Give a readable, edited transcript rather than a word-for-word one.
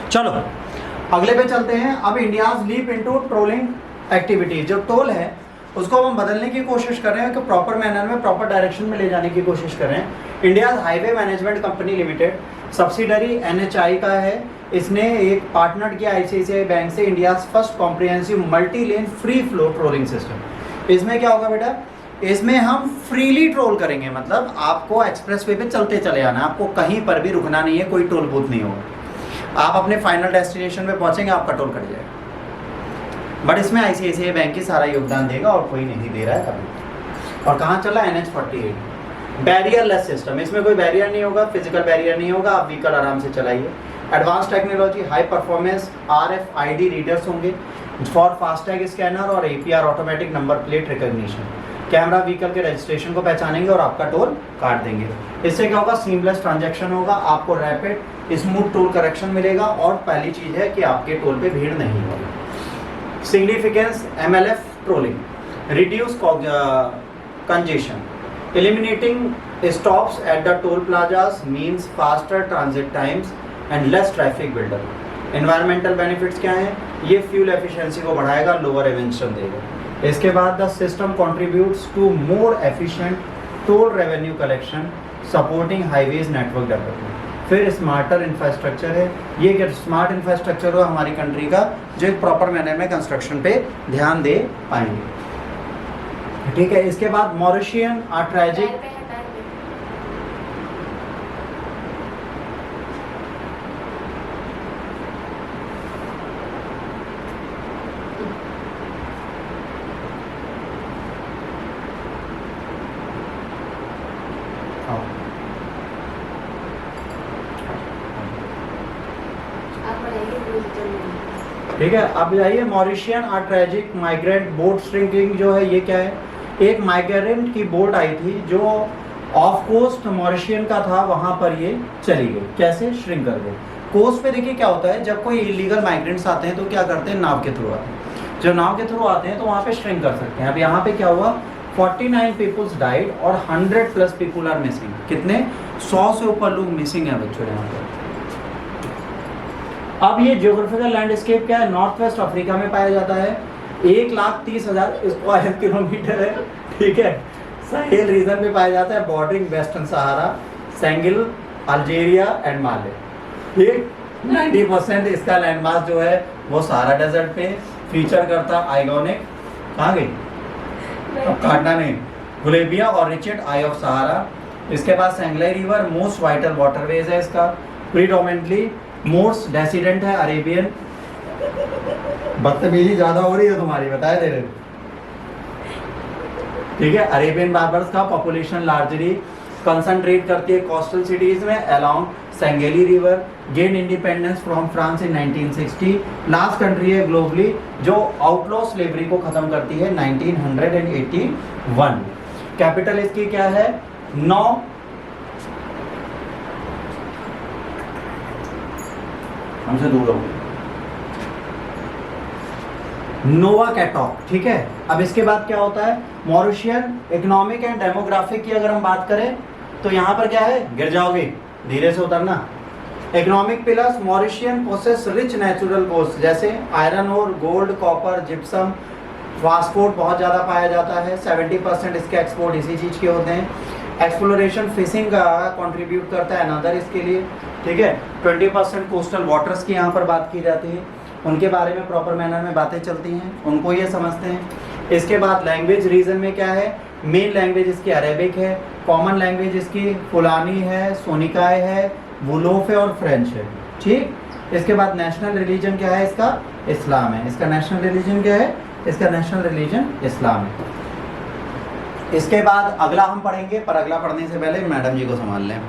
चलो अगले पे चलते हैं। अब India's leap into trolling activities, जो टोल है उसको हम बदलने की कोशिश कर रहे हैं कि प्रॉपर मैनर में, प्रॉपर डायरेक्शन में ले जाने की कोशिश कर रहे हैं। India's highway management company limited subsidiary NHI का है, इसने एक पार्टनर किया ICICI बैंक से India's first comprehensive multi lane free flow trolling system. इसमें क्या होगा बेटा, इसमें हम फ्रीली ट्रोल करेंगे, मतलब आपको एक्सप्रेस वे पे चलते चले जाना, आपको कहीं पर भी रुकना नहीं है, कोई टोल बूथ नहीं होगा, आप अपने फाइनल डेस्टिनेशन पे पहुंचेंगे, आपका टोल कट जाएगा। बट इसमें ICICI बैंक की सारा योगदान देगा और कोई नहीं दे रहा है अभी। और कहाँ चला, NH48 बैरियर लेस सिस्टम, इसमें कोई बैरियर नहीं होगा, फिजिकल बैरियर नहीं होगा, आप व्हीकल आराम से चलाइए। Advance technology, high performance RFID readers होंगे फॉर फास्टैग स्कैनर और APR automatic number plate recognition. Camera vehicle के रजिस्ट्रेशन को पहचानेंगे और आपका टोल काट देंगे। इससे क्या होगा, सीमलेस ट्रांजैक्शन होगा, आपको रैपिड स्मूथ टोल करेक्शन मिलेगा और पहली चीज़ है कि आपके टोल पे भीड़ नहीं होगी। Significance MLF trolling, reduce congestion, eliminating stops at the toll plazas means faster transit times and less traffic buildup. Environmental benefits क्या हैं, ये फ्यूल एफिशिएंसी को बढ़ाएगा, लोअर एमिशन देगा। इसके बाद the system contributes to more efficient toll revenue collection supporting highways network development. फिर smarter infrastructure है, ये एक स्मार्ट इंफ्रास्ट्रक्चर हो हमारी कंट्री का, जो एक प्रॉपर मैनर में कंस्ट्रक्शन पे ध्यान दे पाएंगे। ठीक है, इसके बाद मॉरिशियन आर्ट्रेजिक ठीक है। अब जाइए, मॉरिशियन आर्ट्रेजिक माइग्रेंट बोट श्रिंकिंग जो है, ये क्या है, एक माइग्रेंट की बोट आई थी जो ऑफ कोस्ट मॉरिशियन का था, वहां पर ये चली गई। कैसे, श्रिंक कर गई। कोस्ट पे देखिए क्या होता है, जब कोई इलीगल माइग्रेंट्स आते हैं तो क्या करते हैं, नाव के थ्रू आते हैं। जब नाव के थ्रू आते हैं तो वहाँ पे श्रिंक कर सकते हैं। अब यहाँ पे क्या हुआ, 49 पीपल्स डाइड और 100+ पीपल आर मिसिंग। कितने, 100 से ऊपर लोग मिसिंग है बच्चों यहाँ पे। अब ये जियोग्राफिकल लैंडस्केप क्या है, नॉर्थ वेस्ट अफ्रीका में पाया जाता है, 1,30,000 स्क्वायर किलोमीटर है। ठीक है, साहेल रीजन में पाया जाता है, bordering western Sahara, Senegal, Algeria and Mali. ठीक, 90% इसका लैंडमास जो है वो सहारा डेजर्ट पे फीचर करता। आइगोनिक कहाँ गई, अब काटना नहीं, गुलेबिया और रिचर्ड आई ऑफ सहारा। इसके बाद सेंगलाई रिवर मोस्ट वाइटल वाटरवेज है इसका। प्रीडोमिनेटली मोस्ट डेसिडेंट है अरेबियन। बदतमीजी ज्यादा हो रही है तुम्हारी, बताए दे रहे। ठीक है, अरेबियन बार्बर्स का पॉपुलेशन लार्जली कंसंट्रेट करती है कोस्टल सिटीज में along Senegal river. Gain independence from France in 1960। Last country है ग्लोबली जो आउटलॉ स्लेवरी को खत्म करती है 1981। कैपिटल इसकी क्या है, हमसे दूर हो, नोवाकेटॉक। ठीक है, अब इसके बाद क्या होता है, मॉरिशियन इकोनॉमिक एंड डेमोग्राफिक की अगर हम बात करें तो यहाँ पर क्या है, गिर जाओगे, धीरे से उतरना। Economic pillars, Mauritanian possess rich natural course जैसे iron ore, gold, copper, gypsum. Fast food बहुत ज़्यादा पाया जाता है, 70% इसके एक्सपोर्ट इसी चीज़ के होते हैं। एक्सप्लोरेशन फिशिंग का कंट्रीब्यूट करता है अनदर इसके लिए। ठीक है, 20% कोस्टल वाटर्स की यहाँ पर बात की जाती है, उनके बारे में प्रॉपर मैनर में बातें चलती हैं, उनको ये समझते हैं। इसके बाद लैंग्वेज रीजन में क्या है, मेन लैंग्वेज इसकी अरेबिक है, कॉमन लैंग्वेज इसकी फुलानी है, सोनिकाय है, वुलोफ है और फ्रेंच है। ठीक, इसके बाद नेशनल रिलीजन क्या है इसका, इस्लाम है। इसका नेशनल रिलीजन क्या है, इसका नेशनल रिलीजन इस्लाम है। इसके बाद अगला हम पढ़ेंगे, पर अगला पढ़ने से पहले मैडम जी को संभाल लें।